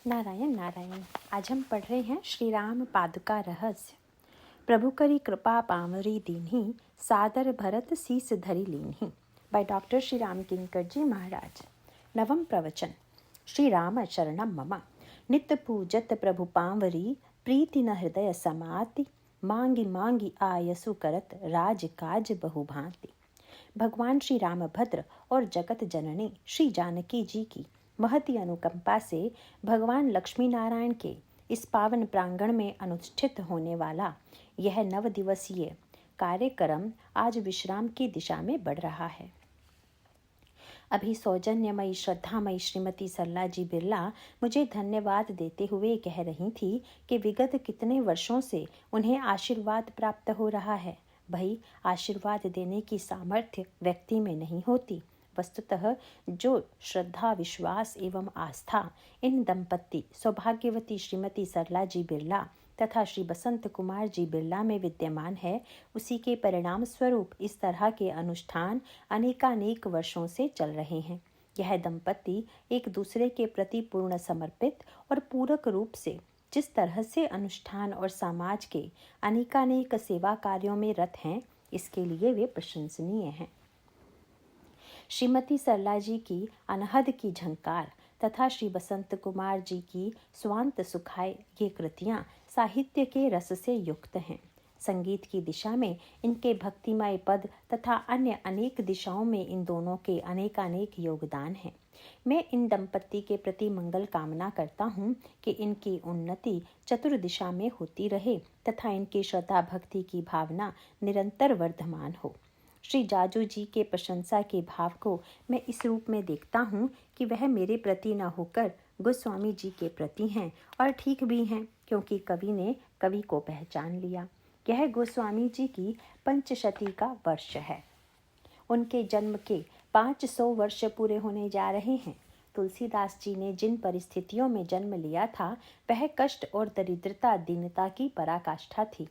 नारायण नारायण। आज हम पढ़ रहे हैं श्री राम पादुका रहस्य। प्रभु करी कृपा पामरी दीन्ही, सादर भरत शीस धरि लीन्ही। बाय डॉक्टर श्री राम किंकर जी महाराज। नवम प्रवचन। श्री राम शरणम मम। नित्य पूजत प्रभु पांवरी, प्रीति न हृदय समाति। मांगी मांगी आयसु करत, राज काज बहु भांति। भगवान श्री रामभद्र और जगत जननी श्री जानकी जी की महती अनुकंपा से भगवान लक्ष्मी नारायण के इस पावन प्रांगण में अनुष्ठित होने वाला यह 9 दिवसीय कार्यक्रम आज विश्राम की दिशा में बढ़ रहा है। अभी सौजन्यमयी श्रद्धामयी श्रीमती सरला जी बिरला मुझे धन्यवाद देते हुए कह रही थी कि विगत कितने वर्षों से उन्हें आशीर्वाद प्राप्त हो रहा है। भाई, आशीर्वाद देने की सामर्थ्य व्यक्ति में नहीं होती, वस्तुतः जो श्रद्धा विश्वास एवं आस्था इन दंपत्ति सौभाग्यवती श्रीमती सरला जी बिरला तथा श्री बसंत कुमार जी बिरला में विद्यमान है, उसी के परिणाम स्वरूप इस तरह के अनुष्ठान अनेकानेक वर्षों से चल रहे हैं। यह दंपत्ति एक दूसरे के प्रति पूर्ण समर्पित और पूरक रूप से जिस तरह से अनुष्ठान और समाज के अनेकानेक सेवा कार्यों में रत हैं, इसके लिए वे प्रशंसनीय हैं। श्रीमती सरला जी की अनहद की झंकार तथा श्री बसंत कुमार जी की स्वांत सुखाय ये कृतियाँ साहित्य के रस से युक्त हैं। संगीत की दिशा में इनके भक्तिमय पद तथा अन्य अनेक दिशाओं में इन दोनों के अनेकानेक योगदान हैं। मैं इन दंपत्ति के प्रति मंगल कामना करता हूँ कि इनकी उन्नति चतुर दिशा में होती रहे तथा इनकी श्रद्धा भक्ति की भावना निरंतर वर्धमान हो। श्री जाजू जी के प्रशंसा के भाव को मैं इस रूप में देखता हूँ कि वह मेरे प्रति न होकर गोस्वामी जी के प्रति हैं, और ठीक भी हैं, क्योंकि कवि ने कवि को पहचान लिया। यह गोस्वामी जी की पंचशती का वर्ष है। उनके जन्म के 500 वर्ष पूरे होने जा रहे हैं। तुलसीदास जी ने जिन परिस्थितियों में जन्म लिया था, वह कष्ट और दरिद्रता दीनता की पराकाष्ठा थी।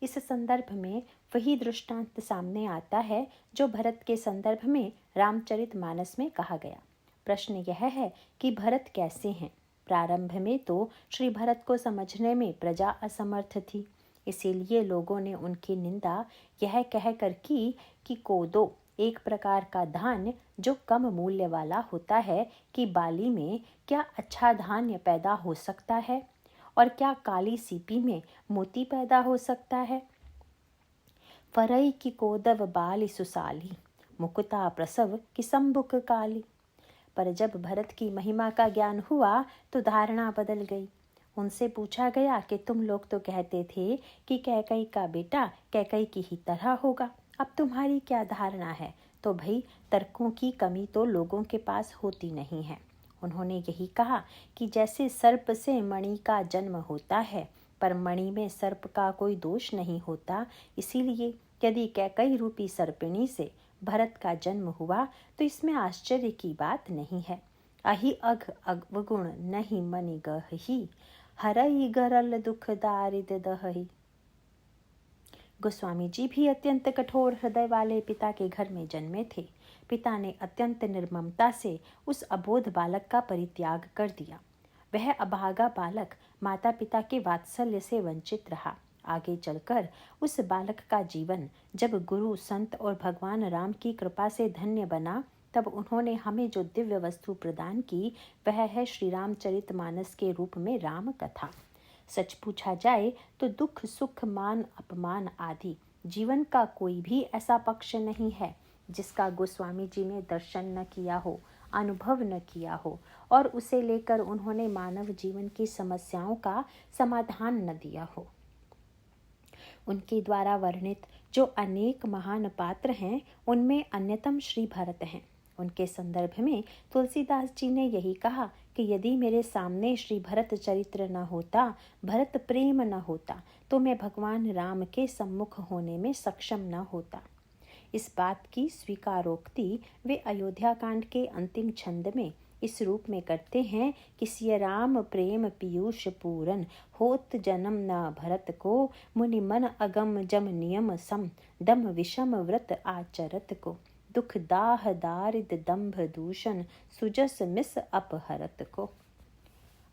इस संदर्भ में वही दृष्टांत सामने आता है जो भरत के संदर्भ में रामचरितमानस में कहा गया। प्रश्न यह है कि भरत कैसे हैं? प्रारंभ में तो श्री भरत को समझने में प्रजा असमर्थ थी, इसीलिए लोगों ने उनकी निंदा यह कहकर की कि कोदो एक प्रकार का धान्य जो कम मूल्य वाला होता है, कि बाली में क्या अच्छा धान्य पैदा हो सकता है, और क्या काली सीपी में मोती पैदा हो सकता है। फरई की कोदव बाली सुसाली, मुकुता प्रसव की संबुक काली। पर जब भरत की महिमा का ज्ञान हुआ तो धारणा बदल गई। उनसे पूछा गया कि तुम लोग तो कहते थे कि कैकई का बेटा कैकई की ही तरह होगा, अब तुम्हारी क्या धारणा है? तो भाई, तर्कों की कमी तो लोगों के पास होती नहीं है। उन्होंने यही कहा कि जैसे सर्प से मणि का जन्म होता है, पर मणि में सर्प का कोई दोष नहीं होता, इसीलिए यदि कैकई रूपी सर्पिणी से भरत का जन्म हुआ तो इसमें आश्चर्य की बात नहीं है। अहि अघ अवगुण नहीं मनि गहि, हरई गरल दुख दारिद दहहि। गोस्वामी जी भी अत्यंत कठोर हृदय वाले पिता के घर में जन्मे थे। पिता ने अत्यंत निर्ममता से उस अबोध बालक का परित्याग कर दिया। वह अभागा बालक माता पिता के वात्सल्य से वंचित रहा। आगे चलकर उस बालक का जीवन जब गुरु संत और भगवान राम की कृपा से धन्य बना, तब उन्होंने हमें जो दिव्य वस्तु प्रदान की, वह है श्री रामचरितमानस के रूप में राम कथा। सच पूछा जाए तो दुख सुख मान अपमान आदि जीवन का कोई भी ऐसा पक्ष नहीं है जिसका गोस्वामी जी ने दर्शन न किया हो, अनुभव न किया हो, और उसे लेकर उन्होंने मानव जीवन की समस्याओं का समाधान न दिया हो। उनके द्वारा वर्णित जो अनेक महान पात्र हैं, उनमें अन्यतम श्री भरत हैं। उनके संदर्भ में तुलसीदास जी ने यही कहा कि यदि मेरे सामने श्री भरत चरित्र न होता, भरत प्रेम न होता, तो मैं भगवान राम के सम्मुख होने में सक्षम न होता। इस बात की स्वीकारोक्ति वे अयोध्या कांड के अंतिम छंद में इस रूप में करते हैं कि सिय राम प्रेम पीयूष पूरन, होत जन्म न भरत को, मुनि मन अगम जम नियम सम, दम विषम व्रत आचरत को, दुख दाह दारिद दंभ दूषण, सुजस मिस अपहरत को।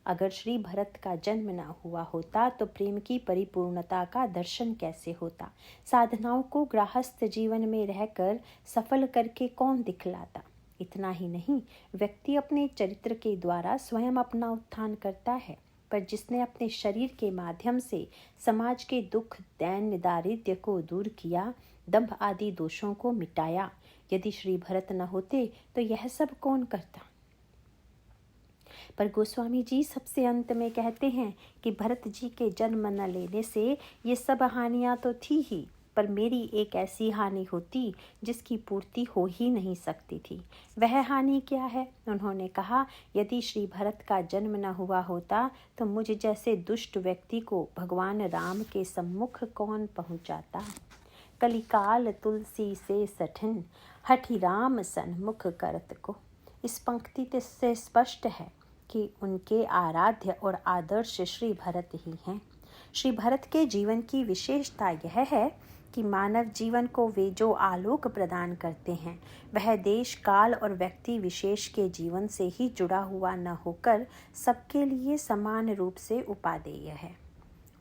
अगर श्री भरत का जन्म न हुआ होता तो प्रेम की परिपूर्णता का दर्शन कैसे होता। साधनाओं को गृहस्थ जीवन में रहकर सफल करके कौन दिखलाता। इतना ही नहीं, व्यक्ति अपने चरित्र के द्वारा स्वयं अपना उत्थान करता है, पर जिसने अपने शरीर के माध्यम से समाज के दुख, दैन्य, दारिद्र्य को दूर किया, दंभ आदि दोषों को मिटाया, यदि श्री भरत न होते तो यह सब कौन करता। पर गोस्वामी जी सबसे अंत में कहते हैं कि भरत जी के जन्म न लेने से ये सब हानियां तो थी ही, पर मेरी एक ऐसी हानि होती जिसकी पूर्ति हो ही नहीं सकती थी। वह हानि क्या है? उन्होंने कहा, यदि श्री भरत का जन्म न हुआ होता तो मुझ जैसे दुष्ट व्यक्ति को भगवान राम के सम्मुख कौन पहुंचाता। कलिकाल तुलसी से सठिन, हठि राम सन्मुख करत को। इस पंक्ति से स्पष्ट है कि उनके आराध्य और आदर्श श्री भरत ही हैं। श्री भरत के जीवन की विशेषता यह है कि मानव जीवन को वे जो आलोक प्रदान करते हैं, वह देश, काल और व्यक्ति विशेष के जीवन से ही जुड़ा हुआ न होकर सबके लिए समान रूप से उपादेय है।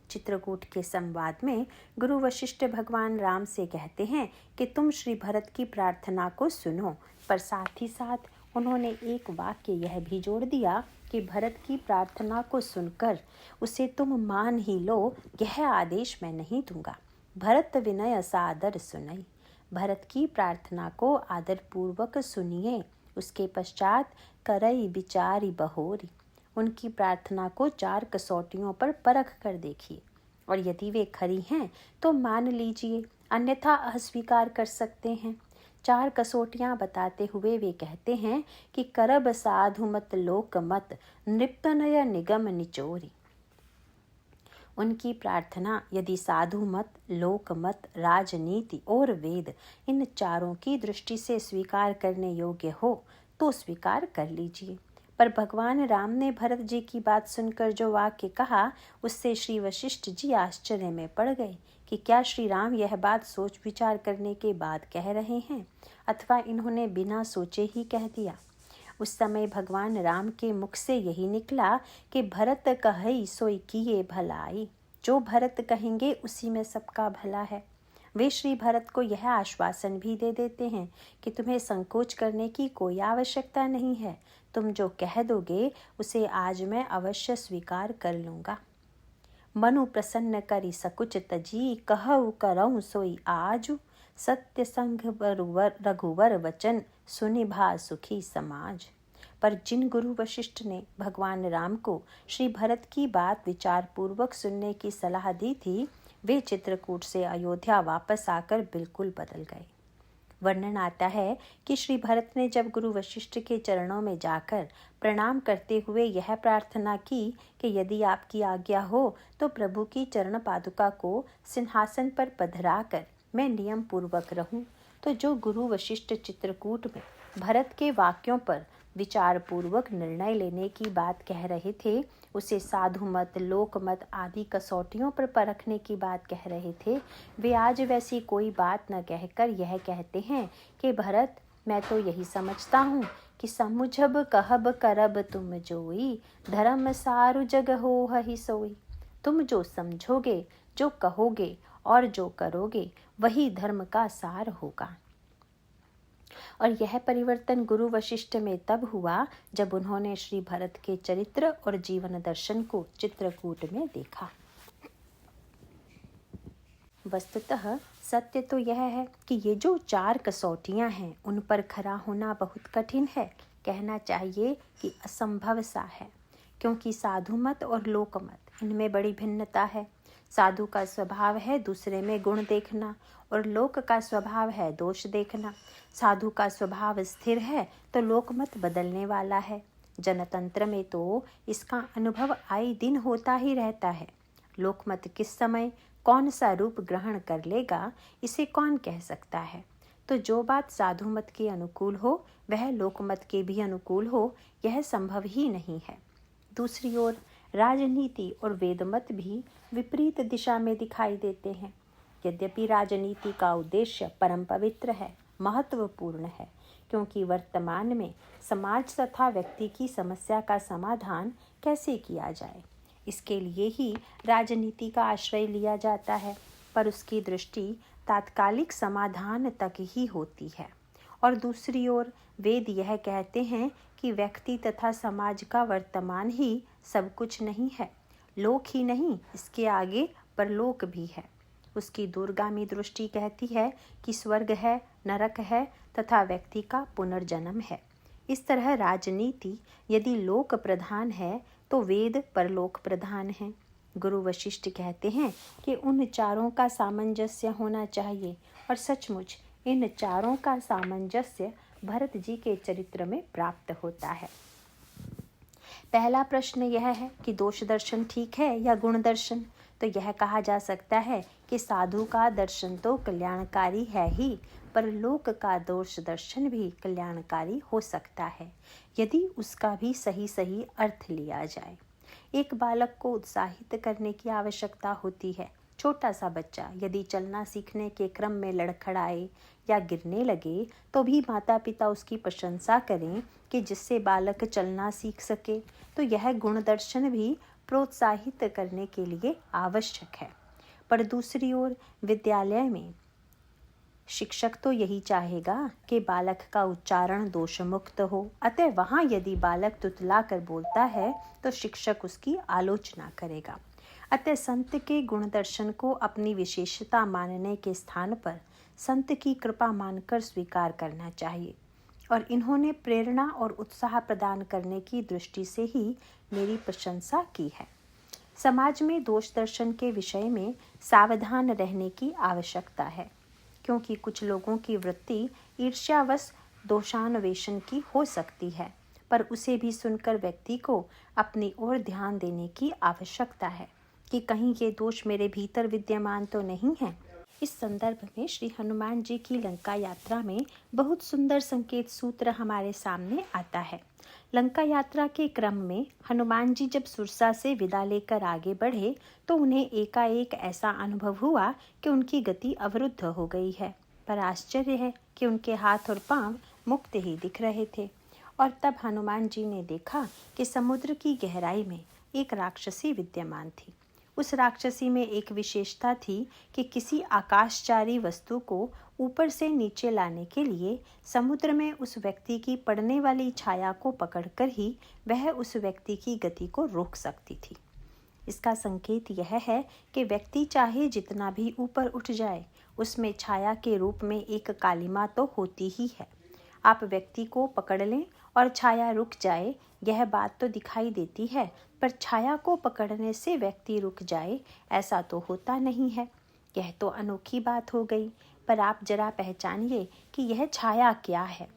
चित्रकूट के संवाद में गुरु वशिष्ठ भगवान राम से कहते हैं कि तुम श्री भरत की प्रार्थना को सुनो, पर साथ ही साथ उन्होंने एक वाक्य यह भी जोड़ दिया कि भरत की प्रार्थना को सुनकर उसे तुम मान ही लो, यह आदेश मैं नहीं दूंगा। भरत विनय सादर सुनई। भरत की प्रार्थना को आदर पूर्वक सुनिए, उसके पश्चात करई विचारी बहोरी। उनकी प्रार्थना को 4 कसौटियों पर परख कर देखिए, और यदि वे खरी हैं तो मान लीजिए, अन्यथा अस्वीकार कर सकते हैं। 4 कसौटियां बताते हुए वे कहते हैं कि करब साधु मत लोक मत, नृपतनय निगम निचोरी। उनकी प्रार्थना यदि साधु मत, लोक मत, राजनीति और वेद, इन चारों की दृष्टि से स्वीकार करने योग्य हो तो स्वीकार कर लीजिए। पर भगवान राम ने भरत जी की बात सुनकर जो वाक्य कहा, उससे श्री वशिष्ठ जी आश्चर्य में पड़ गए कि क्या श्री राम यह बात सोच विचार करने के बाद कह रहे हैं, अथवा इन्होंने बिना सोचे ही कह दिया। उस समय भगवान राम के मुख से यही निकला कि भरत कहई सोई किए भलाई। जो भरत कहेंगे उसी में सबका भला है। वे श्री भरत को यह आश्वासन भी दे देते हैं कि तुम्हें संकोच करने की कोई आवश्यकता नहीं है। तुम जो कह दोगे उसे आज मैं अवश्य स्वीकार कर लूँगा। मनु प्रसन्न करी सकुच तजी, कहु करऊँ सोई आजु। सत्य संग रघुवर वचन, सुनिभा सुखी समाज। पर जिन गुरु वशिष्ठ ने भगवान राम को श्री भरत की बात विचार पूर्वक सुनने की सलाह दी थी, वे चित्रकूट से अयोध्या वापस आकर बिल्कुल बदल गए। वर्णन आता है कि श्री भरत ने जब गुरु वशिष्ठ के चरणों में जाकर प्रणाम करते हुए यह प्रार्थना की कि यदि आपकी आज्ञा हो तो प्रभु की चरण पादुका को सिंहासन पर पधराकर मैं नियम पूर्वक रहूं, तो जो गुरु वशिष्ठ चित्रकूट में भरत के वाक्यों पर विचार पूर्वक निर्णय लेने की बात कह रहे थे, उसे साधु मत, लोक मत आदि कसौटियों पर परखने की बात कह रहे थे, वे आज वैसी कोई बात न कहकर यह कहते हैं कि भरत, मैं तो यही समझता हूँ कि समुझब कहब करब तुम जोई, धर्म सारु जग हो ही सोई। तुम जो समझोगे, जो कहोगे और जो करोगे, वही धर्म का सार होगा। और यह परिवर्तन गुरु वशिष्ठ में तब हुआ जब उन्होंने श्री भरत के चरित्र और जीवन दर्शन को चित्रकूट में देखा। वस्तुतः सत्य तो यह है कि ये जो 4 कसौटियां हैं, उन पर खरा होना बहुत कठिन है। कहना चाहिए कि असंभव सा है, क्योंकि साधु मत और लोक मत, इनमें बड़ी भिन्नता है। साधु का स्वभाव है दूसरे में गुण देखना, और लोक का स्वभाव है दोष देखना। साधु का स्वभाव स्थिर है तो लोकमत बदलने वाला है। जनतंत्र में तो इसका अनुभव आए दिन होता ही रहता है। लोकमत किस समय कौन सा रूप ग्रहण कर लेगा, इसे कौन कह सकता है। तो जो बात साधु मत के अनुकूल हो वह लोकमत के भी अनुकूल हो, यह संभव ही नहीं है। दूसरी ओर राजनीति और वेदमत भी विपरीत दिशा में दिखाई देते हैं। यद्यपि राजनीति का उद्देश्य परम पवित्र है, महत्वपूर्ण है, क्योंकि वर्तमान में समाज तथा व्यक्ति की समस्या का समाधान कैसे किया जाए, इसके लिए ही राजनीति का आश्रय लिया जाता है, पर उसकी दृष्टि तात्कालिक समाधान तक ही होती है। और दूसरी ओर वेद यह कहते हैं कि व्यक्ति तथा समाज का वर्तमान ही सब कुछ नहीं है, लोक ही नहीं, इसके आगे परलोक भी है। उसकी दूरगामी दृष्टि कहती है कि स्वर्ग है, नरक है तथा व्यक्ति का पुनर्जन्म है। इस तरह राजनीति यदि लोक प्रधान है तो वेद परलोक प्रधान है। गुरु वशिष्ठ कहते हैं कि उन चारों का सामंजस्य होना चाहिए, और सचमुच इन चारों का सामंजस्य भरत जी के चरित्र में प्राप्त होता है। पहला प्रश्न यह है कि दोष दर्शन ठीक है या गुण दर्शन। तो यह कहा जा सकता है कि साधु का दर्शन तो कल्याणकारी है ही, पर लोक का दोष दर्शन भी कल्याणकारी हो सकता है यदि उसका भी सही सही अर्थ लिया जाए। एक बालक को उत्साहित करने की आवश्यकता होती है। छोटा सा बच्चा यदि चलना सीखने के क्रम में लड़खड़ाए या गिरने लगे तो भी माता पिता उसकी प्रशंसा करें कि जिससे बालक चलना सीख सके, तो यह गुण दर्शन भी प्रोत्साहित करने के लिए आवश्यक है। पर दूसरी ओर विद्यालय में शिक्षक तो यही चाहेगा कि बालक का उच्चारण दोष मुक्त हो, अतः वहाँ यदि बालक तुतला कर बोलता है तो शिक्षक उसकी आलोचना करेगा। अतः संत के गुण दर्शन को अपनी विशेषता मानने के स्थान पर संत की कृपा मानकर स्वीकार करना चाहिए, और इन्होंने प्रेरणा और उत्साह प्रदान करने की दृष्टि से ही मेरी प्रशंसा की है। समाज में दोष दर्शन के विषय में सावधान रहने की आवश्यकता है, क्योंकि कुछ लोगों की वृत्ति ईर्ष्यावश दोषान्वेषण की हो सकती है, पर उसे भी सुनकर व्यक्ति को अपनी ओर ध्यान देने की आवश्यकता है कि कहीं ये दोष मेरे भीतर विद्यमान तो नहीं है। इस संदर्भ में श्री हनुमान जी की लंका यात्रा में बहुत सुंदर संकेत सूत्र हमारे सामने आता है। लंका यात्रा के क्रम में हनुमान जी जब सुरसा से विदा लेकर आगे बढ़े तो उन्हें एकाएक ऐसा अनुभव हुआ कि उनकी गति अवरुद्ध हो गई है, पर आश्चर्य है कि उनके हाथ और पांव मुक्त ही दिख रहे थे। और तब हनुमान जी ने देखा कि समुद्र की गहराई में एक राक्षसी विद्यमान थी। उस राक्षसी में एक विशेषता थी कि किसी आकाशचारी वस्तु को ऊपर से नीचे लाने के लिए समुद्र में उस व्यक्ति की पड़ने वाली छाया को पकड़कर ही वह उस व्यक्ति की गति को रोक सकती थी। इसका संकेत यह है कि व्यक्ति चाहे जितना भी ऊपर उठ जाए, उसमें छाया के रूप में एक कालिमा तो होती ही है। आप व्यक्ति को पकड़ लें और छाया रुक जाए, यह बात तो दिखाई देती है, पर छाया को पकड़ने से व्यक्ति रुक जाए ऐसा तो होता नहीं है। यह तो अनोखी बात हो गई। पर आप जरा पहचानिए कि यह छाया क्या है।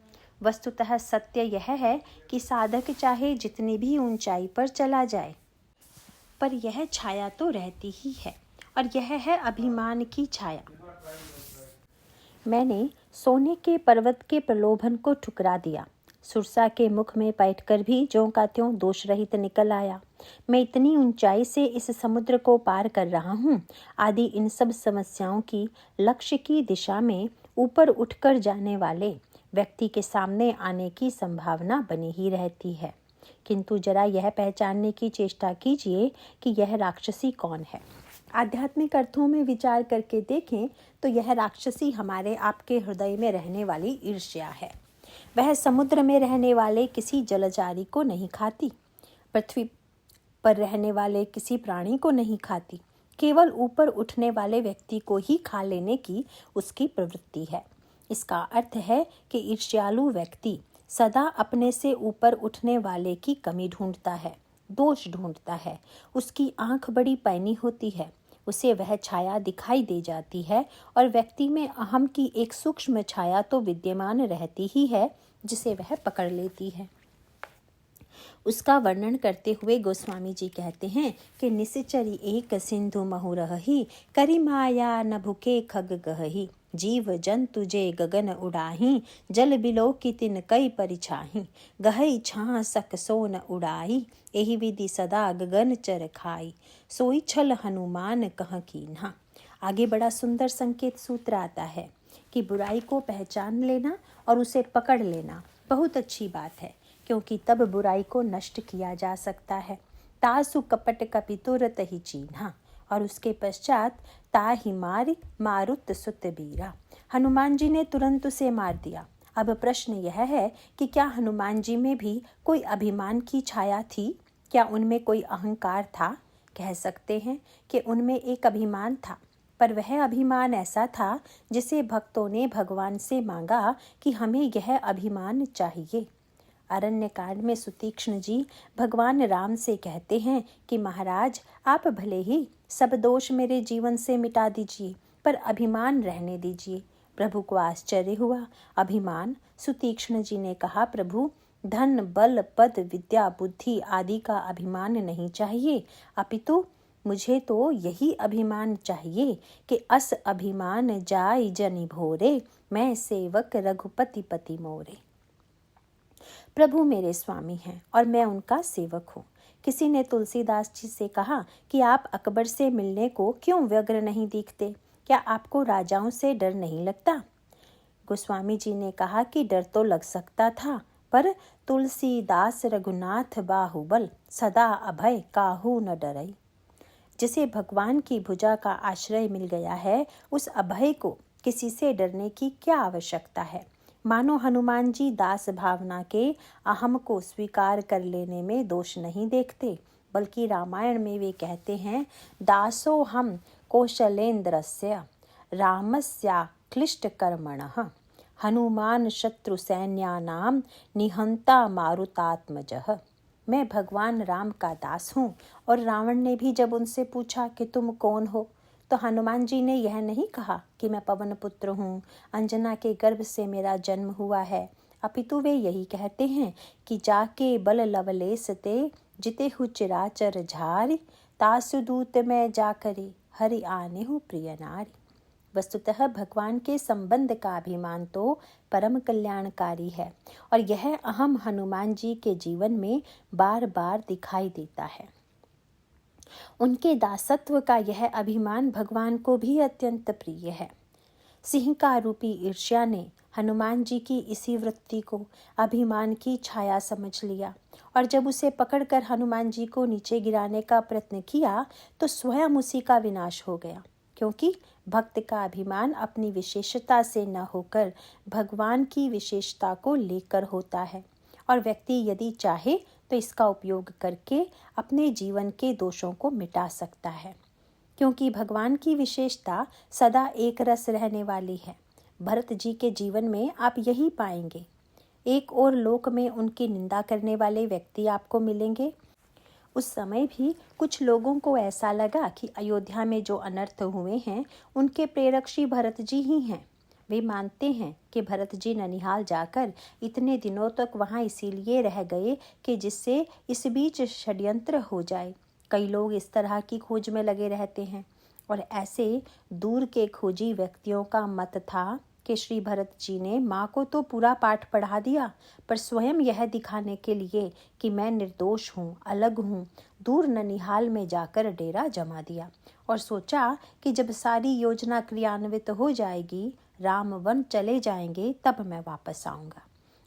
वस्तुतः सत्य यह है कि साधक चाहे जितनी भी ऊंचाई पर चला जाए, पर यह छाया तो रहती ही है, और यह है अभिमान की छाया। मैंने सोने के पर्वत के प्रलोभन को ठुकरा दिया, सुरसा के मुख में बैठकर भी ज्यों का त्यों दोष रहित निकल आया। मैं इतनी ऊंचाई से इस समुद्र को पार कर रहा हूँ, आदि इन सब समस्याओं की लक्ष्य की दिशा में ऊपर उठकर जाने वाले व्यक्ति के सामने आने की संभावना बनी ही रहती है। किंतु जरा यह पहचानने की चेष्टा कीजिए कि यह राक्षसी कौन है। आध्यात्मिक अर्थों में विचार करके देखें तो यह राक्षसी हमारे आपके हृदय में रहने वाली ईर्ष्या है। वह समुद्र में रहने वाले किसी जलचारी को नहीं खाती, पृथ्वी पर रहने वाले किसी प्राणी को नहीं खाती, केवल ऊपर उठने वाले व्यक्ति को ही खा लेने की उसकी प्रवृत्ति है। इसका अर्थ है कि ईर्ष्यालु व्यक्ति सदा अपने से ऊपर उठने वाले की कमी ढूंढता है, दोष ढूंढता है। उसकी आंख बड़ी पैनी होती है, उसे वह छाया दिखाई दे जाती है, और व्यक्ति में अहम की एक सूक्ष्म छाया तो विद्यमान रहती ही है जिसे वह पकड़ लेती है। उसका वर्णन करते हुए गोस्वामी जी कहते हैं कि निश्चरी एक सिंधु महुरहि, करी माया न भुके खग गहहि, जीव जंतु जे गगन उड़ाही, जल बिलो की तिन कई परिछाही, गहई छा सक सोन उड़ाई, एहि विधि सदा गगन चर खाई, सोई छल हनुमान कह कीन्हा। आगे बड़ा सुंदर संकेत सूत्र आता है कि बुराई को पहचान लेना और उसे पकड़ लेना बहुत अच्छी बात है, क्योंकि तब बुराई को नष्ट किया जा सकता है। तासु कपट कपितुर तहि चीन्हा, और उसके पश्चात ताहि मारि मारुत सुत बीरा। हनुमान जी ने तुरंत उसे मार दिया। अब प्रश्न यह है कि क्या हनुमान जी में भी कोई अभिमान की छाया थी? क्या उनमें कोई अहंकार था? कह सकते हैं कि उनमें एक अभिमान था, पर वह अभिमान ऐसा था जिसे भक्तों ने भगवान से मांगा कि हमें यह अभिमान चाहिए। अरण्य कांड में सुतीक्ष्ण जी भगवान राम से कहते हैं कि महाराज, आप भले ही सब दोष मेरे जीवन से मिटा दीजिए, पर अभिमान रहने दीजिए। प्रभु को आश्चर्य हुआ। अभिमान? सुतीक्ष्ण जी ने कहा, प्रभु, धन, बल, पद, विद्या, बुद्धि आदि का अभिमान नहीं चाहिए, अपितु मुझे तो यही अभिमान चाहिए कि अस अभिमान जाय जनि भोरे, मैं सेवक रघुपति पति मोरे। प्रभु मेरे स्वामी हैं और मैं उनका सेवक हूँ। किसी ने तुलसीदास जी से कहा कि आप अकबर से मिलने को क्यों व्यग्र नहीं दिखते? क्या आपको राजाओं से डर नहीं लगता? गोस्वामी जी ने कहा कि डर तो लग सकता था, पर तुलसीदास रघुनाथ बाहुबल, सदा अभय काहू न डरई। जिसे भगवान की भुजा का आश्रय मिल गया है, उस अभय को किसी से डरने की क्या आवश्यकता है? मानो हनुमान जी दास भावना के अहम को स्वीकार कर लेने में दोष नहीं देखते, बल्कि रामायण में वे कहते हैं, दासो हम कौशलेन्द्रस्य रामस्या क्लिष्ट कर्मणः हनुमान शत्रु सैन्यानाम निहंता मारुतात्मजः। मैं भगवान राम का दास हूँ। और रावण ने भी जब उनसे पूछा कि तुम कौन हो, तो हनुमान जी ने यह नहीं कहा कि मैं पवन पुत्र हूँ, अंजना के गर्भ से मेरा जन्म हुआ है, अपितु वे यही कहते हैं कि जाके बल लवलेस ते जिते हु चिराचर झारी, तासु दूत मैं जाकरी हरि आने हूँ प्रिय नारी। वस्तुतः भगवान के संबंध का अभिमान तो परम कल्याणकारी है, और यह अहम हनुमान जी के जीवन में बार बार दिखाई देता है। उनके दासत्व का यह अभिमान भगवान को भी अत्यंत प्रिय है। सिंह का रूपी ईर्ष्या ने हनुमान जी की इसी वृत्ति को अभिमान की छाया समझ लिया, और जब उसे पकड़कर हनुमान जी को नीचे गिराने का प्रयत्न किया तो स्वयं उसी का विनाश हो गया, क्योंकि भक्त का अभिमान अपनी विशेषता से न होकर भगवान की विशेषता को लेकर होता है, और व्यक्ति यदि चाहे तो इसका उपयोग करके अपने जीवन के दोषों को मिटा सकता है, क्योंकि भगवान की विशेषता सदा एक रस रहने वाली है। भरत जी के जीवन में आप यही पाएंगे। एक और लोक में उनकी निंदा करने वाले व्यक्ति आपको मिलेंगे। उस समय भी कुछ लोगों को ऐसा लगा कि अयोध्या में जो अनर्थ हुए हैं उनके प्रेरक श्री भरत जी ही हैं। वे मानते हैं कि भरत जी ननिहाल जाकर इतने दिनों तक वहां इसीलिए रह गए कि जिससे इस बीच षड्यंत्र हो जाए। कई लोग इस तरह की खोज में लगे रहते हैं, और ऐसे दूर के खोजी व्यक्तियों का मत था कि श्री भरत जी ने माँ को तो पूरा पाठ पढ़ा दिया, पर स्वयं यह दिखाने के लिए कि मैं निर्दोष हूँ, अलग हूँ, दूर ननिहाल में जाकर डेरा जमा दिया, और सोचा कि जब सारी योजना क्रियान्वित हो जाएगी, राम वन चले जाएंगे, तब मैं वापस आऊँगा।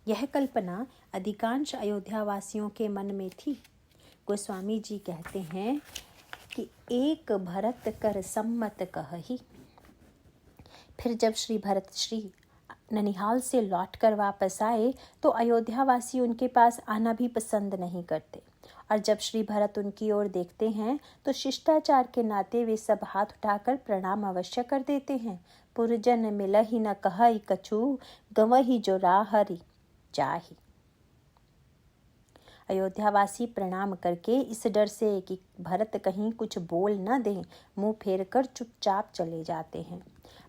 यह कल्पना अधिकांश अयोध्या वासियों के मन में थी। गोस्वामी जी कहते हैं कि एक भरत कर सम्मत कहही। फिर जब श्री भरत श्री ननिहाल से लौटकर वापस आए तो अयोध्यावासी उनके पास आना भी पसंद नहीं करते, और जब श्री भरत उनकी ओर देखते हैं तो शिष्टाचार के नाते वे सब हाथ उठाकर प्रणाम अवश्य कर देते हैं। पुरजन मिलहि न कहई कछु, गवहि जो राहरि जाहि। अयोध्यावासी प्रणाम करके इस डर से कि भरत कहीं कुछ बोल न दें, मुंह फेर कर चुपचाप चले जाते हैं।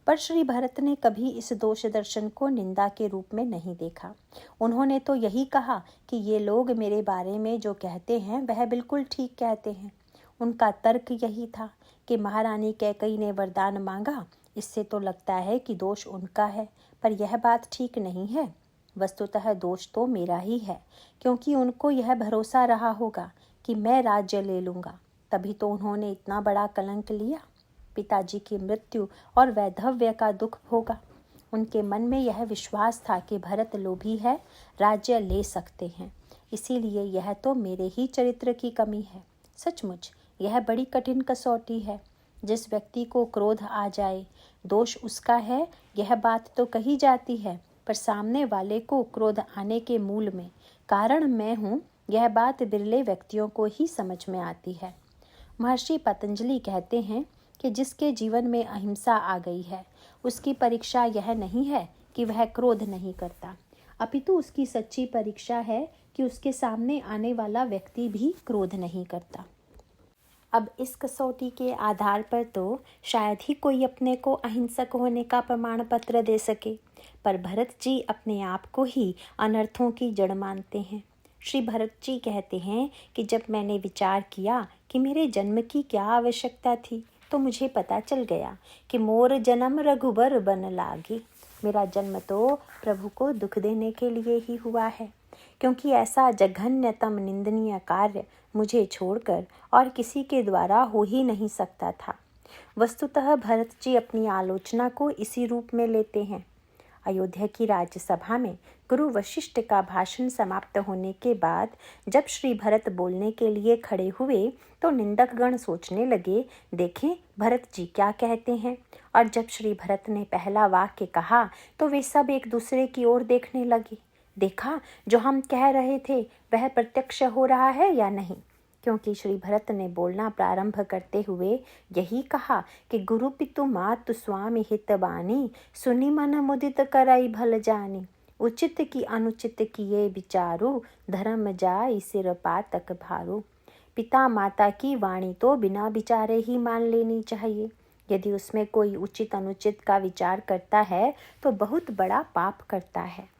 पर श्री भरत ने कभी इस दोष दर्शन को निंदा के रूप में नहीं देखा। उन्होंने तो यही कहा कि ये लोग मेरे बारे में जो कहते हैं वह बिल्कुल ठीक कहते हैं। उनका तर्क यही था कि महारानी कैकई ने वरदान मांगा, इससे तो लगता है कि दोष उनका है, पर यह बात ठीक नहीं है। वस्तुतः दोष तो मेरा ही है, क्योंकि उनको यह भरोसा रहा होगा कि मैं राज्य ले लूँगा, तभी तो उन्होंने इतना बड़ा कलंक लिया। पिताजी की मृत्यु और वैधव्य का दुख भोगा, उनके मन में यह विश्वास था कि भरत लोभी है, राज्य ले सकते हैं, इसीलिए यह तो मेरे ही चरित्र की कमी है। सचमुच यह बड़ी कठिन कसौटी है। जिस व्यक्ति को क्रोध आ जाए, दोष उसका है यह बात तो कही जाती है, पर सामने वाले को क्रोध आने के मूल में कारण मैं हूँ, यह बात बिरले व्यक्तियों को ही समझ में आती है। महर्षि पतंजलि कहते हैं कि जिसके जीवन में अहिंसा आ गई है, उसकी परीक्षा यह नहीं है कि वह क्रोध नहीं करता, अपितु उसकी सच्ची परीक्षा है कि उसके सामने आने वाला व्यक्ति भी क्रोध नहीं करता। अब इस कसौटी के आधार पर तो शायद ही कोई अपने को अहिंसक होने का प्रमाण पत्र दे सके, पर भरत जी अपने आप को ही अनर्थों की जड़ मानते हैं। श्री भरत जी कहते हैं कि जब मैंने विचार किया कि मेरे जन्म की क्या आवश्यकता थी, तो मुझे पता चल गया कि मोर जन्म रघुबर बन लागी। मेरा जन्म तो प्रभु को दुख देने के लिए ही हुआ है, क्योंकि ऐसा जघन्यतम निंदनीय कार्य मुझे छोड़कर और किसी के द्वारा हो ही नहीं सकता था। वस्तुतः भरत जी अपनी आलोचना को इसी रूप में लेते हैं। अयोध्या की राज्यसभा में गुरु वशिष्ठ का भाषण समाप्त होने के बाद जब श्री भरत बोलने के लिए खड़े हुए, तो निंदकगण सोचने लगे, देखें भरत जी क्या कहते हैं। और जब श्री भरत ने पहला वाक्य कहा, तो वे सब एक दूसरे की ओर देखने लगे। देखा, जो हम कह रहे थे वह प्रत्यक्ष हो रहा है या नहीं, क्योंकि श्री भरत ने बोलना प्रारंभ करते हुए यही कहा कि गुरु पितु मातु स्वामी हित बानी, सुनि मन मुदित कराई भल जानी, उचित की अनुचित किए विचारू, धर्म जाई सिर पातक भारू। पिता माता की वाणी तो बिना विचारे ही मान लेनी चाहिए। यदि उसमें कोई उचित अनुचित का विचार करता है तो बहुत बड़ा पाप करता है।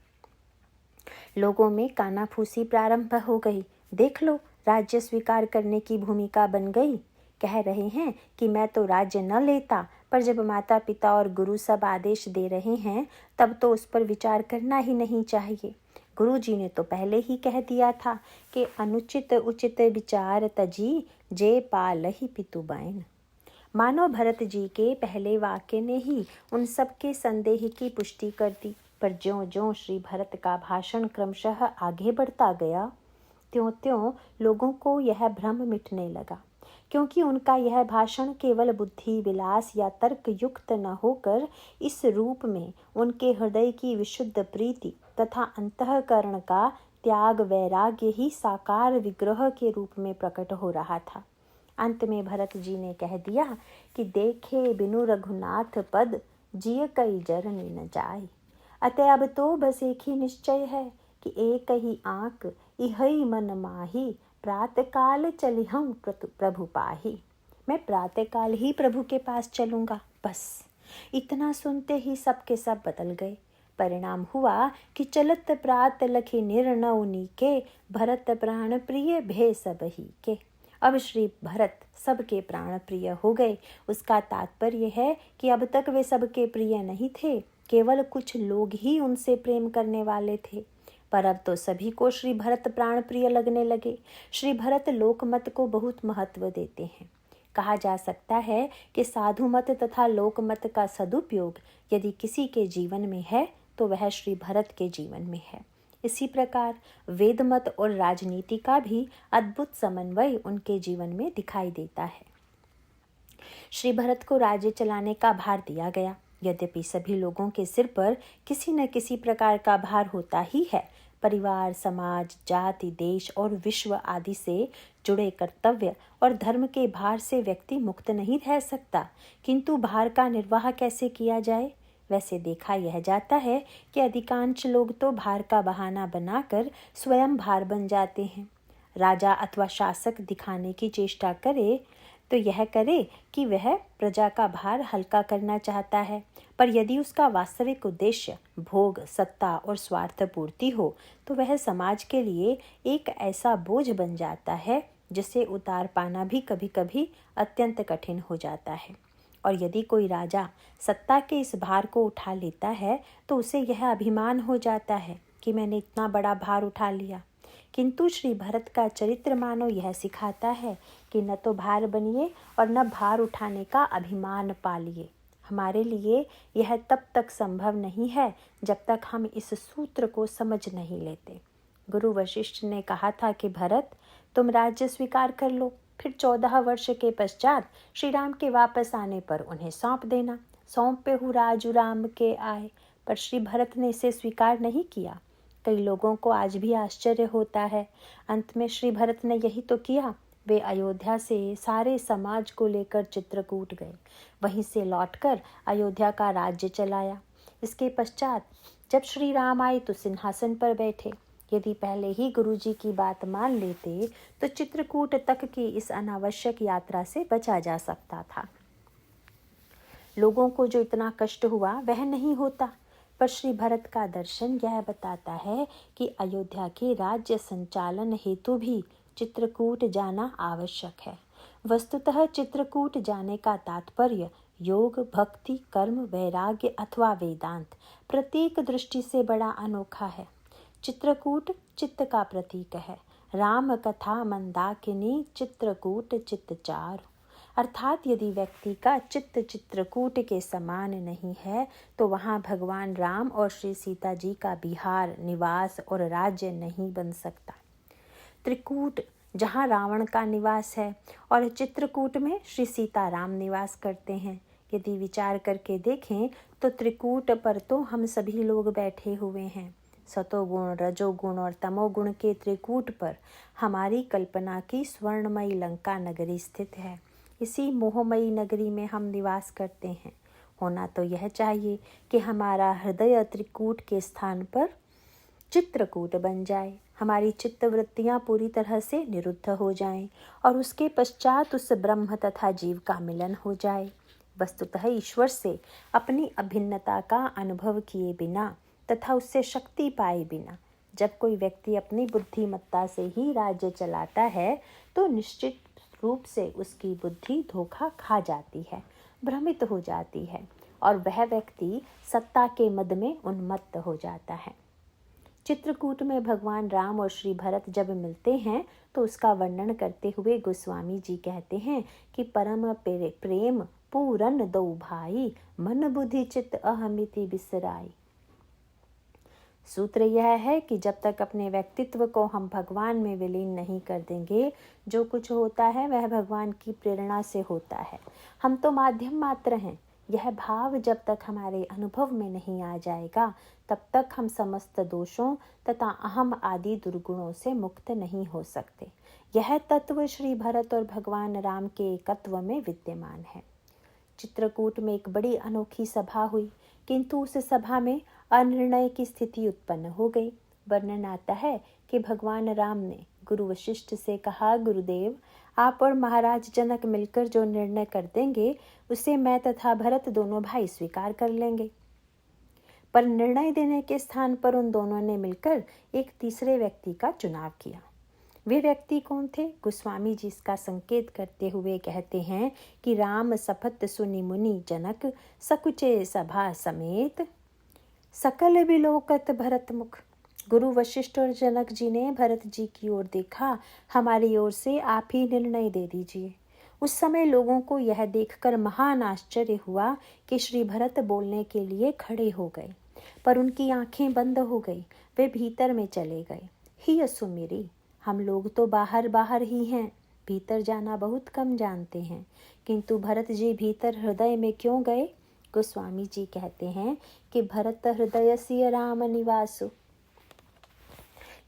लोगों में कानाफूसी प्रारंभ हो गई। देख लो, राज्य स्वीकार करने की भूमिका बन गई। कह रहे हैं कि मैं तो राज्य न लेता, पर जब माता पिता और गुरु सब आदेश दे रहे हैं तब तो उस पर विचार करना ही नहीं चाहिए। गुरु जी ने तो पहले ही कह दिया था कि अनुचित उचित विचार तजी, जे पालहि पितु बैन। मानो भरत जी के पहले वाक्य ने ही उन सब के संदेह की पुष्टि कर दी। पर ज्यों-ज्यों श्री भरत का भाषण क्रमशः आगे बढ़ता गया, त्यों-त्यों लोगों को यह भ्रम मिटने लगा, क्योंकि उनका यह भाषण केवल बुद्धि विलास या तर्क युक्त न होकर इस रूप में उनके हृदय की विशुद्ध प्रीति तथा अंतःकरण का त्याग वैराग्य ही साकार विग्रह के रूप में प्रकट हो रहा था। अंत में भरत जी ने कह दिया कि देखे बिनु रघुनाथ पद, जिय कई जरनी न जाई। अतः अब तो बस एक ही निश्चय है कि एक ही आंक इहई मन माही, प्रातःकाल चली हम प्रभु पाही। मैं प्रातःकाल ही प्रभु के पास चलूंगा, बस। इतना सुनते ही सब के सब बदल गए। परिणाम हुआ कि चलत प्रात लखी निर्णव नीके, भरत प्राण प्रिय भे सब ही के। अब श्री भरत सबके प्राण प्रिय हो गए। उसका तात्पर्य है कि अब तक वे सबके प्रिय नहीं थे, केवल कुछ लोग ही उनसे प्रेम करने वाले थे। पर अब तो सभी को श्री भरत प्राण प्रिय लगने लगे। श्री भरत लोकमत को बहुत महत्व देते हैं। कहा जा सकता है कि साधु मत तथा लोकमत का सदुपयोग यदि किसी के जीवन में है तो वह श्री भरत के जीवन में है। इसी प्रकार वेद मत और राजनीति का भी अद्भुत समन्वय उनके जीवन में दिखाई देता है। श्री भरत को राज्य चलाने का भार दिया गया। यद्यपि सभी लोगों के सिर पर किसी न किसी प्रकार का भार होता ही है। परिवार, समाज, जाति, देश और विश्व आदि से जुड़े कर्तव्य और धर्म के भार से व्यक्ति मुक्त नहीं रह सकता, किंतु भार का निर्वाह कैसे किया जाए? वैसे देखा यह जाता है कि अधिकांश लोग तो भार का बहाना बनाकर स्वयं भार बन जाते हैं। राजा अथवा शासक दिखाने की चेष्टा करे तो यह करे कि वह प्रजा का भार हल्का करना चाहता है, पर यदि उसका वास्तविक उद्देश्य भोग, सत्ता और स्वार्थ पूर्ति हो तो वह समाज के लिए एक ऐसा बोझ बन जाता है जिसे उतार पाना भी कभी-कभी अत्यंत कठिन हो जाता है। और यदि कोई राजा सत्ता के इस भार को उठा लेता है तो उसे यह अभिमान हो जाता है कि मैंने इतना बड़ा भार उठा लिया। किंतु श्री भरत का चरित्र मानो यह सिखाता है कि न तो भार बनिए और न भार उठाने का अभिमान पालिए। हमारे लिए यह तब तक संभव नहीं है जब तक हम इस सूत्र को समझ नहीं लेते। गुरु वशिष्ठ ने कहा था कि भरत, तुम राज्य स्वीकार कर लो, फिर 14 वर्ष के पश्चात श्री राम के वापस आने पर उन्हें सौंप देना। सौंपे हूँ राजू राम के आए, पर श्री भरत ने इसे स्वीकार नहीं किया। कई लोगों को आज भी आश्चर्य होता है। अंत में श्री भरत ने यही तो किया। वे अयोध्या से सारे समाज को लेकर चित्रकूट गए, वहीं से लौटकर अयोध्या का राज्य चलाया। इसके पश्चात जब श्री राम आए तो सिंहासन पर बैठे। यदि पहले ही गुरुजी की बात मान लेते तो चित्रकूट तक की इस अनावश्यक यात्रा से बचा जा सकता था। लोगों को जो इतना कष्ट हुआ वह नहीं होता, पर श्री भरत का दर्शन यह बताता है कि अयोध्या के राज्य संचालन हेतु भी चित्रकूट जाना आवश्यक है। वस्तुतः चित्रकूट जाने का तात्पर्य योग, भक्ति, कर्म, वैराग्य अथवा वेदांत प्रत्येक दृष्टि से बड़ा अनोखा है। चित्रकूट चित्त का प्रतीक है। राम कथा मंदाकिनी चित्रकूट चित्तचार, अर्थात यदि व्यक्ति का चित्त चित्रकूट के समान नहीं है तो वहाँ भगवान राम और श्री सीता जी का विहार, निवास और राज्य नहीं बन सकता। त्रिकूट जहाँ रावण का निवास है और चित्रकूट में श्री सीता राम निवास करते हैं। यदि विचार करके देखें तो त्रिकूट पर तो हम सभी लोग बैठे हुए हैं। सतोगुण, रजोगुण और तमोगुण के त्रिकूट पर हमारी कल्पना की स्वर्णमयी लंका नगरी स्थित है। इसी मोहमयी नगरी में हम निवास करते हैं। होना तो यह चाहिए कि हमारा हृदय त्रिकूट के स्थान पर चित्रकूट बन जाए, हमारी चित्तवृत्तियाँ पूरी तरह से निरुद्ध हो जाएं और उसके पश्चात उस ब्रह्म तथा जीव का मिलन हो जाए। वस्तुतः ईश्वर से अपनी अभिन्नता का अनुभव किए बिना तथा उससे शक्ति पाए बिना जब कोई व्यक्ति अपनी बुद्धिमत्ता से ही राज्य चलाता है तो निश्चित रूप से उसकी बुद्धि धोखा खा जाती है, भ्रमित हो जाती है और वह व्यक्ति सत्ता के मद में उन्मत्त हो जाता है। चित्रकूट में भगवान राम और श्री भरत जब मिलते हैं तो उसका वर्णन करते हुए गोस्वामी जी कहते हैं कि परम प्रेम पूरन दो भाई, मन बुद्धि चित्त अहमिति बिसराई। सूत्र यह है कि जब तक अपने व्यक्तित्व को हम भगवान में विलीन नहीं कर देंगे, जो कुछ होता है वह भगवान की प्रेरणा से होता है। हम तो माध्यम मात्र हैं। यह भाव जब तक हमारे अनुभव में नहीं आ जाएगा तब तक हम समस्त दोषों तथा अहम आदि दुर्गुणों से मुक्त नहीं हो सकते। यह तत्व श्री भरत और भगवान राम के एकत्व में विद्यमान है। चित्रकूट में एक बड़ी अनोखी सभा हुई, किंतु उस सभा में अनिर्णय की स्थिति उत्पन्न हो गई। वर्णन आता है कि भगवान राम ने गुरु वशिष्ठ से कहा, गुरुदेव, आप और महाराज जनक मिलकर जो निर्णय कर देंगे उसे मैं तथा भरत दोनों भाई स्वीकार कर लेंगे। पर निर्णय देने के स्थान पर उन दोनों ने मिलकर एक तीसरे व्यक्ति का चुनाव किया। वे व्यक्ति कौन थे? गोस्वामी जी इसका संकेत करते हुए कहते हैं कि राम सपत सुनि मुनि जनक, सकुचे सभा समेत सकल विलोकत भरत मुख। गुरु वशिष्ठ और जनक जी ने भरत जी की ओर देखा, हमारी ओर से आप ही निर्णय दे दीजिए। उस समय लोगों को यह देखकर महान आश्चर्य हुआ कि श्री भरत बोलने के लिए खड़े हो गए, पर उनकी आंखें बंद हो गई। वे भीतर में चले गए। ही असुमेरी, हम लोग तो बाहर बाहर ही हैं, भीतर जाना बहुत कम जानते हैं, किंतु भरत जी भीतर हृदय में क्यों गए? गोस्वामी जी कहते हैं कि भरत हृदय सिय राम निवासु।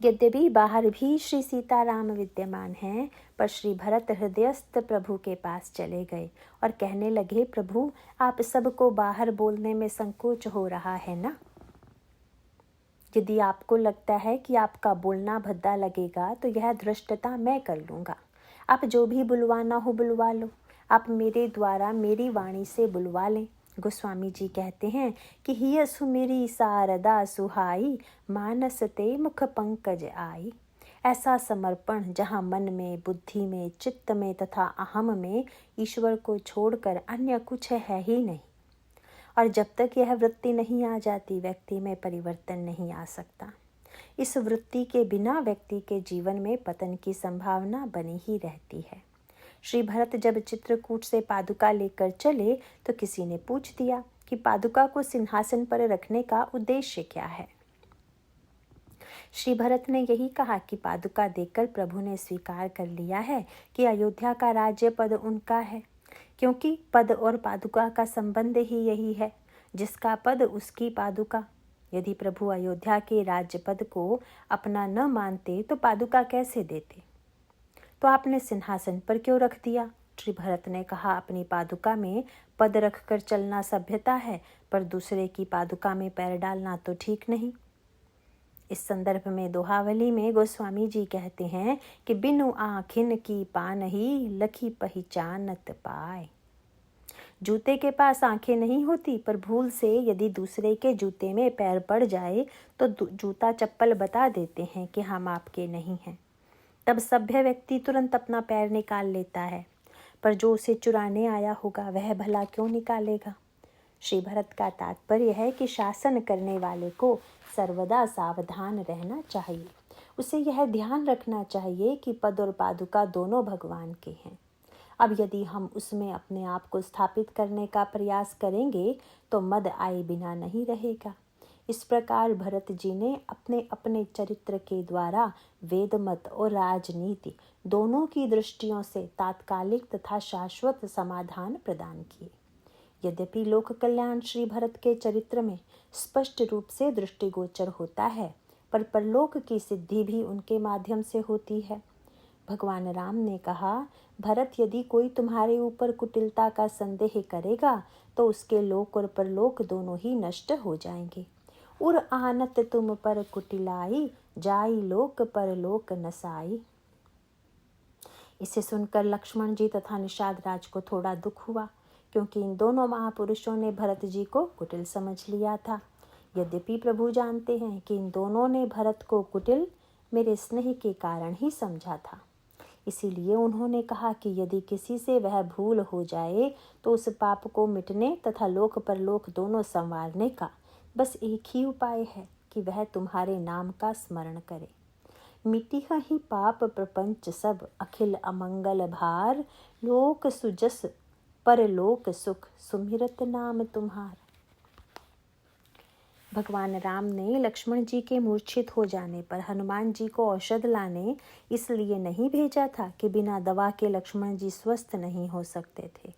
यद्यपि बाहर भी श्री सीताराम विद्यमान हैं, पर श्री भरत हृदयस्थ प्रभु के पास चले गए और कहने लगे, प्रभु, आप सबको बाहर बोलने में संकोच हो रहा है ना? यदि आपको लगता है कि आपका बोलना भद्दा लगेगा तो यह धृष्टता मैं कर लूँगा। आप जो भी बुलवाना हो बुलवा लो, आप मेरे द्वारा मेरी वाणी से बुलवा लें। गोस्वामी जी कहते हैं कि हिय सुमेरी सारदा सुहाई, मानस ते मुख पंकज आई। ऐसा समर्पण जहाँ मन में, बुद्धि में, चित्त में तथा अहम में ईश्वर को छोड़कर अन्य कुछ है ही नहीं। और जब तक यह वृत्ति नहीं आ जाती, व्यक्ति में परिवर्तन नहीं आ सकता। इस वृत्ति के बिना व्यक्ति के जीवन में पतन की संभावना बनी ही रहती है। श्री भरत जब चित्रकूट से पादुका लेकर चले तो किसी ने पूछ दिया कि पादुका को सिंहासन पर रखने का उद्देश्य क्या है। श्री भरत ने यही कहा कि पादुका देखकर प्रभु ने स्वीकार कर लिया है कि अयोध्या का राज्य पद उनका है, क्योंकि पद और पादुका का संबंध ही यही है, जिसका पद उसकी पादुका। यदि प्रभु अयोध्या के राज्य पद को अपना न मानते तो पादुका कैसे देते? तो आपने सिंहासन पर क्यों रख दिया? श्री भरत ने कहा, अपनी पादुका में पद रखकर चलना सभ्यता है, पर दूसरे की पादुका में पैर डालना तो ठीक नहीं। इस संदर्भ में दोहावली में गोस्वामी जी कहते हैं कि बिनु आँखिन की पानही लखी पहचानत पाए। जूते के पास आंखें नहीं होती, पर भूल से यदि दूसरे के जूते में पैर पड़ जाए तो जूता चप्पल बता देते हैं कि हम आपके नहीं हैं। तब सभ्य व्यक्ति तुरंत अपना पैर निकाल लेता है, पर जो उसे चुराने आया होगा वह भला क्यों निकालेगा? श्री भरत का तात्पर्य है कि शासन करने वाले को सर्वदा सावधान रहना चाहिए। उसे यह ध्यान रखना चाहिए कि पद और पादुका दोनों भगवान के हैं। अब यदि हम उसमें अपने आप को स्थापित करने का प्रयास करेंगे तो मद आए बिना नहीं रहेगा। इस प्रकार भरत जी ने अपने अपने चरित्र के द्वारा वेद मत और राजनीति दोनों की दृष्टियों से तात्कालिक तथा शाश्वत समाधान प्रदान किए। यद्यपि लोक कल्याण श्री भरत के चरित्र में स्पष्ट रूप से दृष्टिगोचर होता है, पर परलोक की सिद्धि भी उनके माध्यम से होती है। भगवान राम ने कहा, भरत, यदि कोई तुम्हारे ऊपर कुटिलता का संदेह करेगा तो उसके लोक और परलोक दोनों ही नष्ट हो जाएंगे। उर आनत तुम पर कुटिलाई, जाई लोक परलोक नसाई। इसे सुनकर लक्ष्मण जी तथा निषाद राज को थोड़ा दुख हुआ, क्योंकि इन दोनों महापुरुषों ने भरत जी को कुटिल समझ लिया था। यद्यपि प्रभु जानते हैं कि इन दोनों ने भरत को कुटिल मेरे स्नेह के कारण ही समझा था। इसीलिए उन्होंने कहा कि यदि किसी से वह भूल हो जाए तो उस पाप को मिटने तथा लोक परलोक दोनों संवारने का बस एक ही उपाय है कि वह तुम्हारे नाम का स्मरण करे। मिटी ही पाप प्रपंच सब, अखिल अमंगल भार, लोक सुजस परलोक सुख, सुमिरत नाम तुम्हार। भगवान राम ने लक्ष्मण जी के मूर्छित हो जाने पर हनुमान जी को औषध लाने इसलिए नहीं भेजा था कि बिना दवा के लक्ष्मण जी स्वस्थ नहीं हो सकते थे,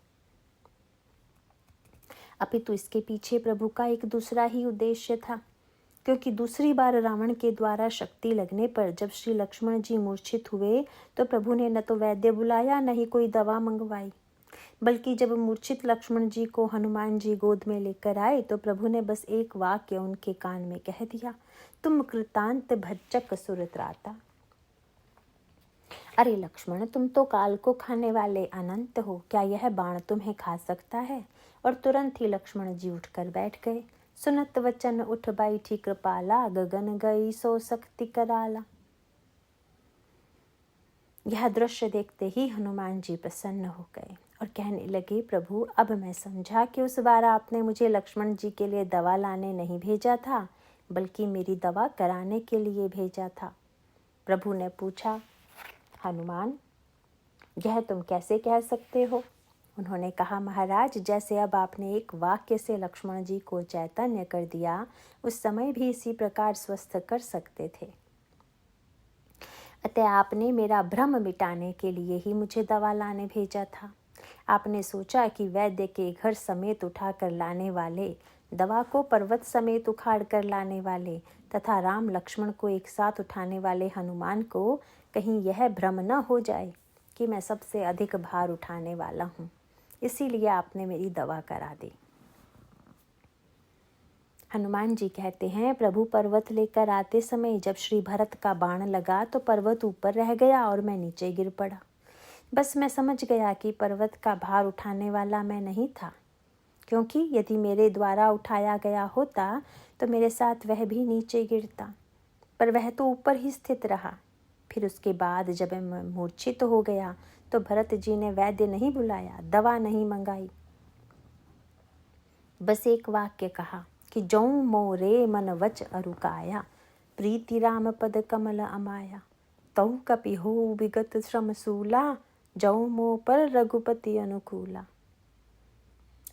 अपितु इसके पीछे प्रभु का एक दूसरा ही उद्देश्य था। क्योंकि दूसरी बार रावण के द्वारा शक्ति लगने पर जब श्री लक्ष्मण जी मूर्छित हुए तो प्रभु ने न तो वैद्य बुलाया न ही कोई दवा मंगवाई, बल्कि जब मूर्छित लक्ष्मण जी को हनुमान जी गोद में लेकर आए तो प्रभु ने बस एक वाक्य उनके कान में कह दिया, तुम कृतांत भज्जक सुरत्राता। अरे लक्ष्मण, तुम तो काल को खाने वाले अनंत हो, क्या यह बाण तुम्हें खा सकता है? और तुरंत ही लक्ष्मण जी उठकर बैठ गए। सुनत वचन उठ बैठी कृपाला, गगन गई सो शक्ति कराला। यह दृश्य देखते ही हनुमान जी प्रसन्न हो गए और कहने लगे, प्रभु, अब मैं समझा कि उस बार आपने मुझे लक्ष्मण जी के लिए दवा लाने नहीं भेजा था, बल्कि मेरी दवा कराने के लिए भेजा था। प्रभु ने पूछा, हनुमान, यह तुम कैसे कह सकते हो? उन्होंने कहा, महाराज, जैसे अब आपने एक वाक्य से लक्ष्मण जी को चैतन्य कर दिया, उस समय भी इसी प्रकार स्वस्थ कर सकते थे। अतः आपने मेरा भ्रम मिटाने के लिए ही मुझे दवा लाने भेजा था। आपने सोचा कि वैद्य के घर समेत उठाकर लाने वाले, दवा को पर्वत समेत उखाड़ कर लाने वाले तथा राम लक्ष्मण को एक साथ उठाने वाले हनुमान को कहीं यह भ्रम न हो जाए कि मैं सबसे अधिक भार उठाने वाला हूँ, इसीलिए आपने मेरी दवा करा दी। हनुमान जी कहते हैं, प्रभु पर्वत लेकर आते समय जब श्री भरत का बाण लगा तो पर्वत ऊपर रह गया और मैं नीचे गिर पड़ा। बस मैं समझ गया कि पर्वत का भार उठाने वाला मैं नहीं था, क्योंकि यदि मेरे द्वारा उठाया गया होता तो मेरे साथ वह भी नीचे गिरता, पर वह तो ऊपर ही स्थित रहा। फिर उसके बाद जब मैं मूर्छित हो गया तो भरत जी ने वैद्य नहीं बुलाया, दवा नहीं मंगाई, बस एक वाक्य कहा कि जौं मोरे मन वच अरुकाया, प्रीति राम पद कमल अमाया, तौ कपि हो विगत श्रम सूला, जौ मोह पर रघुपति अनुकूला।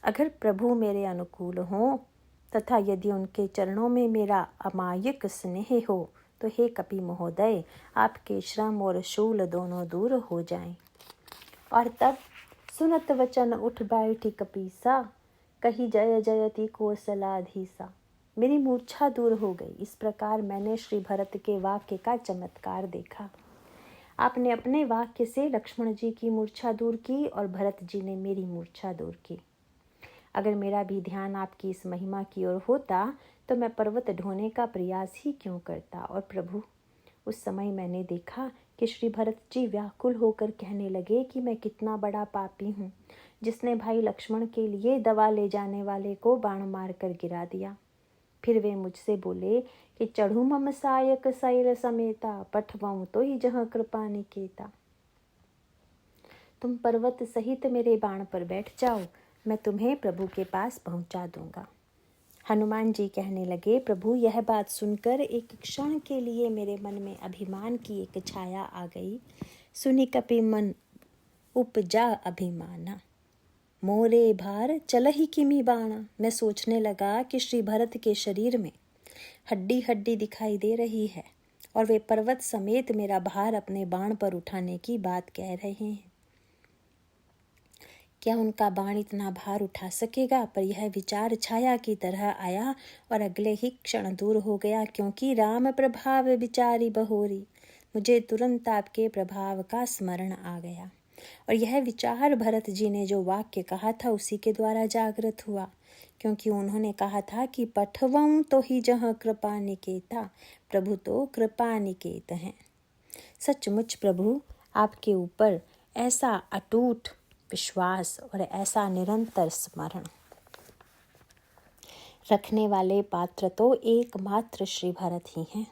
अगर प्रभु मेरे अनुकूल हों तथा यदि उनके चरणों में मेरा अमायिक स्नेह हो तो हे कपि महोदय, आपके श्रम और शूल दोनों दूर हो जाएं। और तब सुनत वचन उठ बैठी कपीसा, कही जय जयति कौशलाधीसा। मेरी मूर्छा दूर हो गई। इस प्रकार मैंने श्री भरत के वाक्य का चमत्कार देखा। आपने अपने वाक्य से लक्ष्मण जी की मूर्छा दूर की और भरत जी ने मेरी मूर्छा दूर की। अगर मेरा भी ध्यान आपकी इस महिमा की ओर होता तो मैं पर्वत ढोने का प्रयास ही क्यों करता। और प्रभु, उस समय मैंने देखा कि श्री भरत जी व्याकुल होकर कहने लगे कि मैं कितना बड़ा पापी हूँ, जिसने भाई लक्ष्मण के लिए दवा ले जाने वाले को बाण मारकर गिरा दिया। फिर वे मुझसे बोले कि चढ़ू मम सायक सैर समेता, पठवऊं तो ही जहाँ कृपा निकेता। तुम पर्वत सहित मेरे बाण पर बैठ जाओ, मैं तुम्हें प्रभु के पास पहुंचा दूंगा। हनुमान जी कहने लगे, प्रभु यह बात सुनकर एक क्षण के लिए मेरे मन में अभिमान की एक छाया आ गई। सुनी कपि मन उपजा अभिमाना, मोरे भार चलहि किमि बाणा। मैं सोचने लगा कि श्री भरत के शरीर में हड्डी हड्डी दिखाई दे रही है और वे पर्वत समेत मेरा भार अपने बाण पर उठाने की बात कह रहे हैं। क्या उनका बाण इतना भार उठा सकेगा? पर यह विचार छाया की तरह आया और अगले ही क्षण दूर हो गया, क्योंकि राम प्रभाव विचारी बहोरी। मुझे तुरंत आपके प्रभाव का स्मरण आ गया और यह विचार भरत जी ने जो वाक्य कहा था उसी के द्वारा जागृत हुआ, क्योंकि उन्होंने कहा था कि पठवऊं तो ही जहाँ कृपा निकेता। प्रभु तो कृपा निकेत हैं। सचमुच प्रभु, आपके ऊपर ऐसा अटूट विश्वास और ऐसा निरंतर स्मरण रखने वाले पात्र तो एकमात्र श्री भरत ही हैं।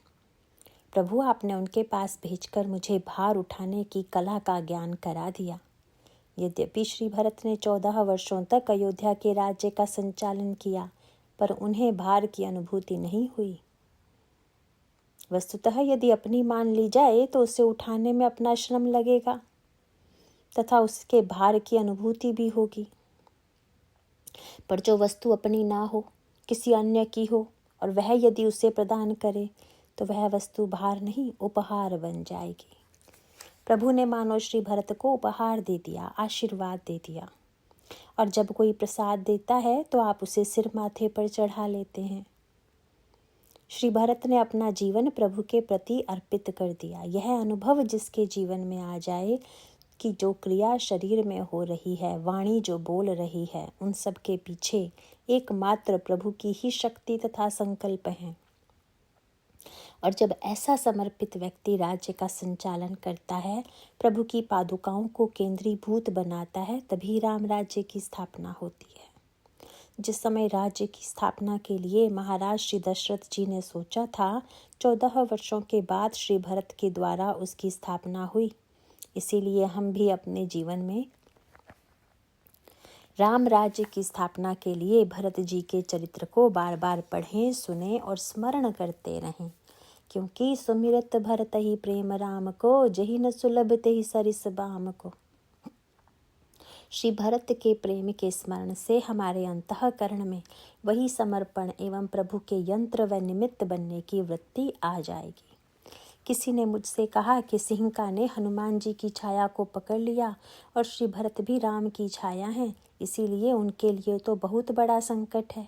प्रभु, आपने उनके पास भेजकर मुझे भार उठाने की कला का ज्ञान करा दिया। यद्यपि श्री भरत ने 14 वर्षों तक अयोध्या के राज्य का संचालन किया, पर उन्हें भार की अनुभूति नहीं हुई। वस्तुतः यदि अपनी मान ली जाए तो उसे उठाने में अपना श्रम लगेगा तथा उसके भार की अनुभूति भी होगी। पर जो वस्तु अपनी ना हो, किसी अन्य की हो, और वह यदि उसे प्रदान करे तो वह वस्तु भार नहीं उपहार बन जाएगी। प्रभु ने मानो श्री भरत को उपहार दे दिया, आशीर्वाद दे दिया। और जब कोई प्रसाद देता है तो आप उसे सिर माथे पर चढ़ा लेते हैं। श्री भरत ने अपना जीवन प्रभु के प्रति अर्पित कर दिया। यह अनुभव जिसके जीवन में आ जाए कि जो क्रिया शरीर में हो रही है, वाणी जो बोल रही है, उन सब के पीछे एकमात्र प्रभु की ही शक्ति तथा संकल्प है। और जब ऐसा समर्पित व्यक्ति राज्य का संचालन करता है, प्रभु की पादुकाओं को केंद्रीभूत बनाता है, तभी राम राज्य की स्थापना होती है। जिस समय राज्य की स्थापना के लिए महाराज श्री दशरथ जी ने सोचा था, 14 वर्षों के बाद श्री भरत के द्वारा उसकी स्थापना हुई। इसीलिए हम भी अपने जीवन में राम राज्य की स्थापना के लिए भरत जी के चरित्र को बार बार पढ़ें, सुनें और स्मरण करते रहें, क्योंकि सुमिरत भरत ही प्रेम राम को, जहि न सुलभ तेहि सरिस बाम को। श्री भरत के प्रेम के स्मरण से हमारे अंतःकरण में वही समर्पण एवं प्रभु के यंत्र व निमित्त बनने की वृत्ति आ जाएगी। किसी ने मुझसे कहा कि सिंह ने हनुमान जी की छाया को पकड़ लिया और श्री भरत भी राम की छाया हैं, इसीलिए उनके लिए तो बहुत बड़ा संकट है,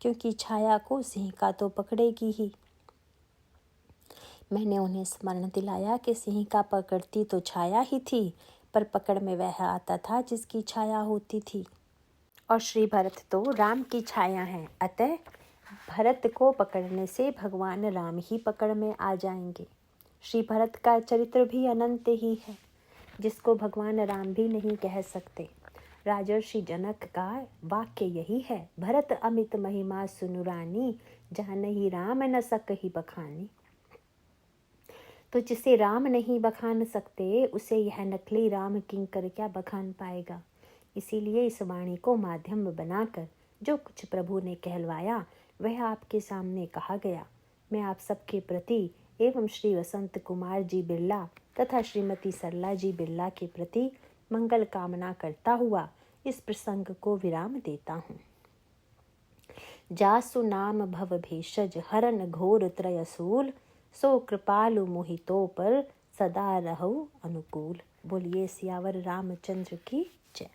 क्योंकि छाया को सिंह तो पकड़ेगी ही। मैंने उन्हें स्मरण दिलाया कि सिंह पकड़ती तो छाया ही थी, पर पकड़ में वह आता था जिसकी छाया होती थी, और श्री भरत तो राम की छाया हैं। अतः भरत को पकड़ने से भगवान राम ही पकड़ में आ जाएंगे। श्री भरत का चरित्र भी अनंत ही है, जिसको भगवान राम भी नहीं कह सकते। राजर्षि जनक का वाक्य यही है, भरत अमित महिमा सुनुरानी, जानहि राम न सकहि बखानी। तो जिसे राम नहीं बखान सकते, उसे यह नकली राम किंकर क्या बखान पाएगा। इसीलिए इस वाणी को माध्यम बनाकर जो कुछ प्रभु ने कहलवाया वह आपके सामने कहा गया। मैं आप सबके प्रति एवं श्री वसंत कुमार जी बिरला तथा श्रीमती सरला जी बिरला के प्रति मंगल कामना करता हुआ इस प्रसंग को विराम देता हूँ। जासु नाम भव भेषज हरन घोर त्रयसूल, सो कृपालु मोहितो पर सदा रहो अनुकूल। बोलिए सियावर रामचंद्र की जय।